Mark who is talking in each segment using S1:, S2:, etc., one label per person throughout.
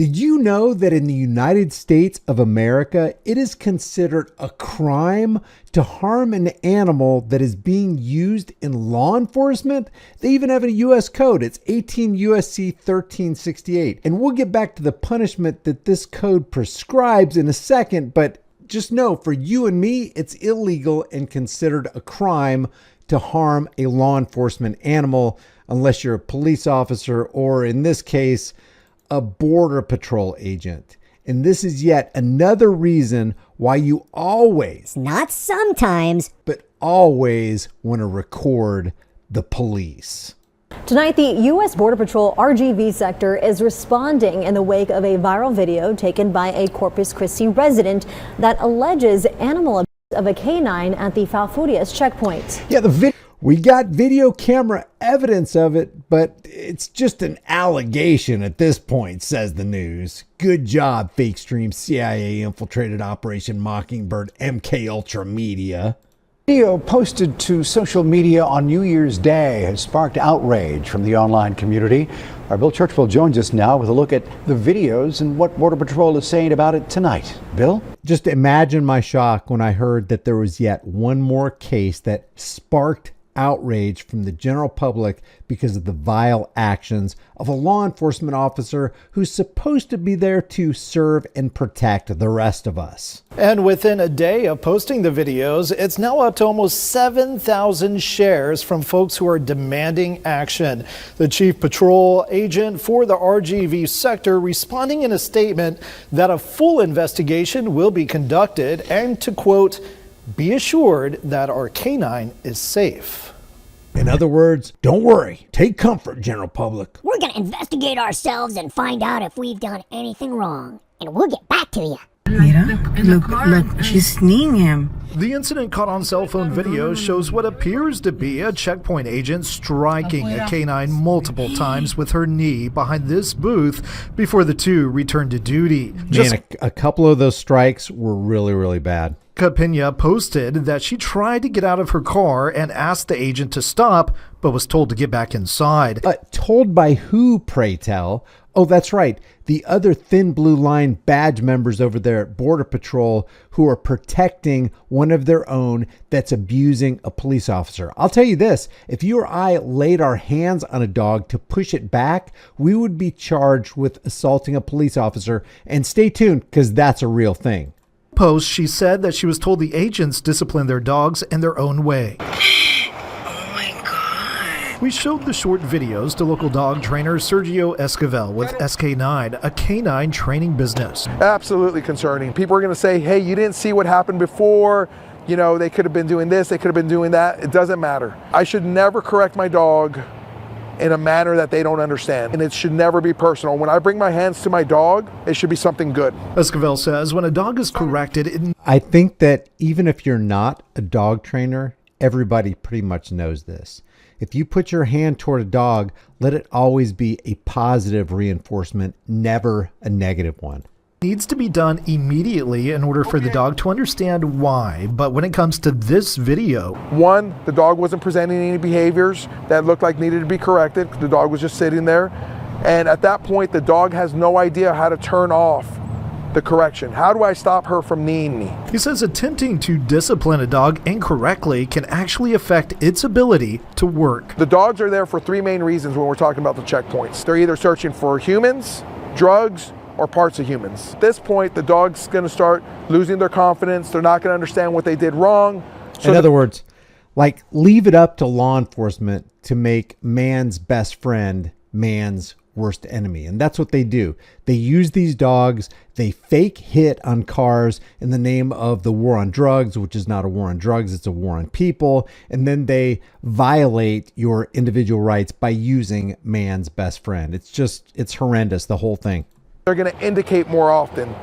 S1: Did you know that in the United States of America, it is considered a crime to harm an animal that is being used in law enforcement? They even have a U.S. code. It's 18 U.S.C. 1368. And we'll get back to the punishment that this code prescribes in a second, but just know for you and me, it's illegal and considered a crime to harm a law enforcement animal unless you're a police officer or, in this case, a border patrol agent. And this is yet another reason why you always,
S2: not sometimes,
S1: but always want to record the police.
S3: Tonight, the U.S. Border Patrol RGV sector is responding in the wake of a viral video taken by a Corpus Christi resident that alleges animal abuse of a K-9 at the Falfurrias checkpoint.
S1: Yeah, we got video camera evidence of it, but it's just an allegation at this point, says the news. Good job, fake stream, CIA infiltrated Operation Mockingbird, MK Ultra Media.
S4: Video posted to social media on New Year's Day has sparked outrage from the online community. Our Bill Churchwell joins us now with a look at the videos and what Border Patrol is saying about it tonight. Bill?
S1: Just imagine my shock when I heard that there was yet one more case that sparked outrage from the general public because of the vile actions of a law enforcement officer who's supposed to be there to serve and protect the rest of us.
S5: And within a day of posting the videos, it's now up to almost 7,000 shares from folks who are demanding action. The chief patrol agent for the RGV sector responding in a statement that a full investigation will be conducted and to quote, be assured that our K-9 is safe.
S1: In other words, don't worry. Take comfort, general public.
S2: we're going to investigate ourselves and find out if we've done anything wrong. And we'll get back to you.
S6: Look, she's kneeing him.
S5: The incident caught on cell phone video shows what appears to be a checkpoint agent striking a K-9 multiple times with her knee behind this booth before the two returned to duty.
S1: Man, a couple of those strikes were really, really bad.
S5: Pena posted that she tried to get out of her car and asked the agent to stop, but was told to get back inside.
S1: Told by who, pray tell? Oh, that's right. The other Thin Blue Line badge members over there at Border Patrol who are protecting one of their own that's abusing a police officer. I'll tell you this, if you or I laid our hands on a dog to push it back, we would be charged with assaulting a police officer. And stay tuned, because that's a real thing.
S5: Post, she said that she was told the agents discipline their dogs in their own way.
S6: Oh my God.
S5: We showed the short videos to local dog trainer Sergio Esquivel with SK9, a K-9 training business.
S7: Absolutely concerning. People are going to say, hey, you didn't see what happened before. You know, they could have been doing this, they could have been doing that. It doesn't matter. I should never correct my dog in a manner that they don't understand. And it should never be personal. When I bring my hands to my dog, it should be something good.
S5: Esquivel says when a dog is corrected,
S1: I think that even if you're not a dog trainer, everybody pretty much knows this. If you put your hand toward a dog, let it always be a positive reinforcement, never a negative one.
S5: needs to be done immediately in order for the dog to understand why. But when it comes to this video,
S7: one, the dog wasn't presenting any behaviors that looked like needed to be corrected. The dog was just sitting there. And at that point, the dog has no idea how to turn off the correction. How do I stop her from kneeing me?
S5: He says attempting to discipline a dog incorrectly can actually affect its ability to work.
S7: The dogs are there for three main reasons when we're talking about the checkpoints. They're either searching for humans, drugs, or parts of humans. At this point, the dog's going to start losing their confidence. They're not going to understand what they did wrong.
S1: So in other words, like, leave it up to law enforcement to make man's best friend man's worst enemy. And that's what they do. They use these dogs. They fake hit on cars in the name of the war on drugs, which is not a war on drugs. It's a war on people. And then they violate your individual rights by using man's best friend. It's horrendous, the whole thing.
S7: They're going to indicate more often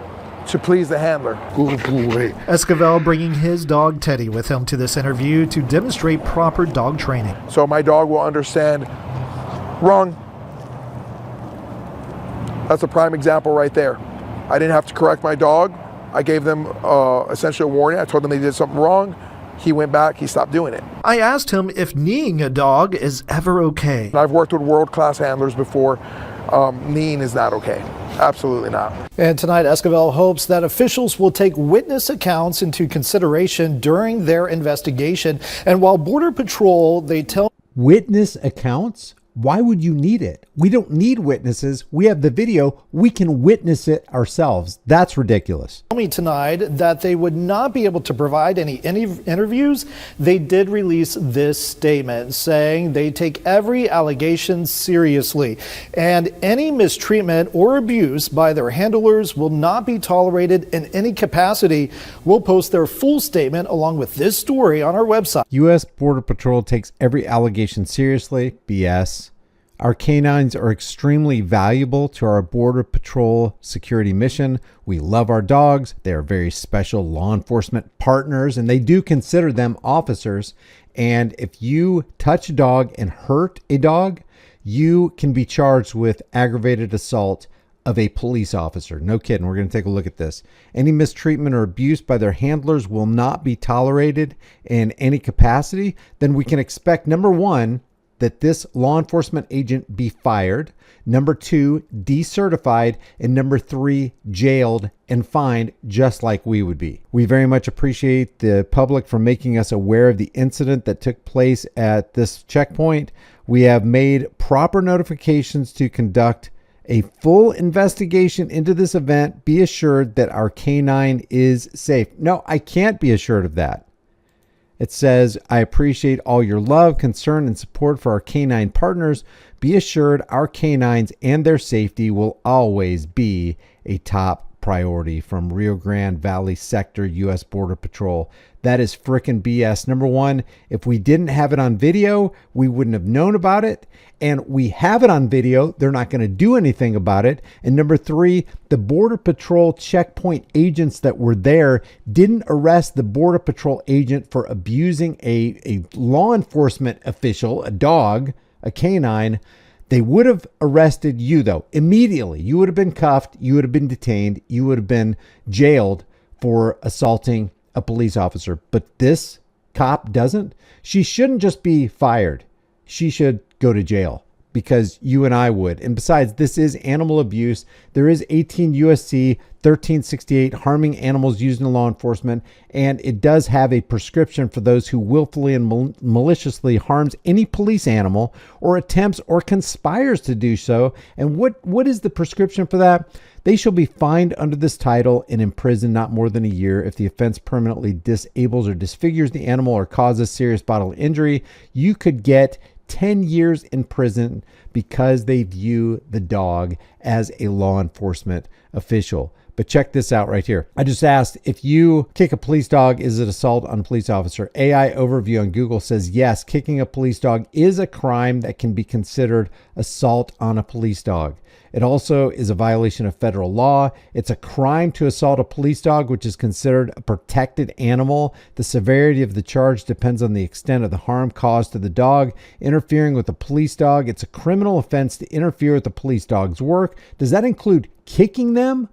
S7: to please the handler.
S5: Esquivel bringing his dog Teddy with him to this interview to demonstrate proper dog training.
S7: So my dog will understand, wrong. That's a prime example right there. I didn't have to correct my dog. I gave them essentially a warning. I told them they did something wrong. He went back, he stopped doing it.
S5: I asked him if kneeing a dog is ever okay.
S7: I've worked with world-class handlers before. Kneeing is not okay. Absolutely not.
S5: And tonight, Esquivel hopes that officials will take witness accounts into consideration during their investigation. And while Border Patrol, they tell
S1: Witness accounts? Why would you need it? We don't need witnesses. We have the video. We can witness it ourselves. That's ridiculous.
S5: me tonight that they would not be able to provide any interviews. They did release this statement saying they take every allegation seriously and any mistreatment or abuse by their handlers will not be tolerated in any capacity. We'll post their full statement along with this story on our website.
S1: U.S. Border Patrol takes every allegation seriously. BS. Our canines are extremely valuable to our Border Patrol security mission. We love our dogs. They are very special law enforcement partners, and they do consider them officers. And if you touch a dog and hurt a dog, you can be charged with aggravated assault of a police officer. No kidding. We're going to take a look at this. Any mistreatment or abuse by their handlers will not be tolerated in any capacity. Then we can expect, number one, that this law enforcement agent be fired, number two, decertified, and number three, jailed and fined just like we would be. We very much appreciate the public for making us aware of the incident that took place at this checkpoint. We have made proper notifications to conduct a full investigation into this event. Be assured that our K-9 is safe. No, I can't be assured of that. It says, I appreciate all your love, concern, and support for our K-9 partners. Be assured our K-9s and their safety will always be a top priority from Rio Grande Valley Sector, U.S. Border Patrol. That is frickin' BS. Number one, if we didn't have it on video, we wouldn't have known about it. And we have it on video. They're not going to do anything about it. And number three, the Border Patrol checkpoint agents that were there didn't arrest the Border Patrol agent for abusing a law enforcement official, a dog, a canine. They would have arrested you, though, immediately. You would have been cuffed. You would have been detained. You would have been jailed for assaulting a police officer. But this cop doesn't. She shouldn't just be fired. She should go to jail because you and I would. And besides, this is animal abuse. There is 18 USC 1368, harming animals used in law enforcement. And it does have a prescription for those who willfully and maliciously harms any police animal or attempts or conspires to do so. And what is the prescription for that? They shall be fined under this title and imprisoned not more than a year if the offense permanently disables or disfigures the animal or causes serious bodily injury. You could get 10 years in prison because they view the dog as a law enforcement official. But check this out right here. I just asked, if you kick a police dog, is it assault on a police officer? AI overview on Google says yes, kicking a police dog is a crime that can be considered assault on a police dog. It also is a violation of federal law. It's a crime to assault a police dog, which is considered a protected animal. The severity of the charge depends on the extent of the harm caused to the dog. Interfering with a police dog, it's a criminal offense to interfere with the police dog's work. Does that include kicking them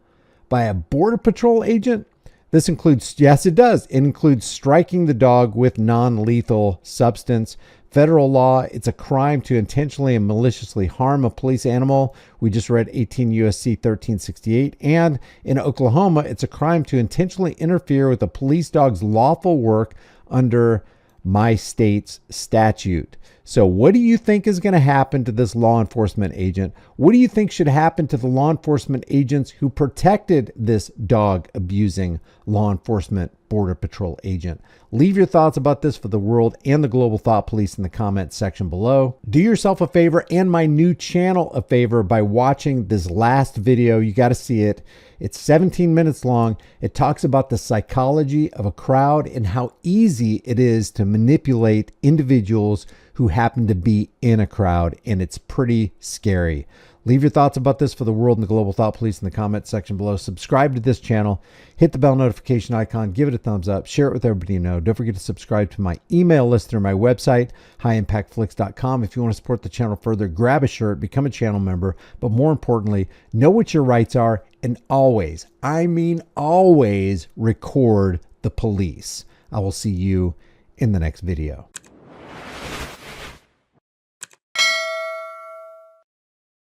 S1: by a Border Patrol agent? This includes, yes, it does. It includes striking the dog with non-lethal substance. Federal law, it's a crime to intentionally and maliciously harm a police animal. We just read 18 USC 1368. And in Oklahoma, it's a crime to intentionally interfere with a police dog's lawful work under my state's statute. So what do you think is going to happen to this law enforcement agent? What do you think should happen to the law enforcement agents who protected this dog abusing law enforcement Border Patrol agent? Leave your thoughts about this for the world and the global thought police in the comments section below. Do yourself a favor and my new channel a favor by watching this last video. You got to see it. It's 17 minutes long. It talks about the psychology of a crowd and how easy it is to manipulate individuals who happen to be in a crowd, and it's pretty scary. Leave your thoughts about this for the world and the global thought police in the comments section below. Subscribe to this channel. Hit the bell notification icon. Give it a thumbs up. Share it with everybody you know. Don't forget to subscribe to my email list through my website, highimpactflix.com. If you want to support the channel further, grab a shirt, become a channel member. But more importantly, know what your rights are, and always, I mean always, record the police. I will see you in the next video.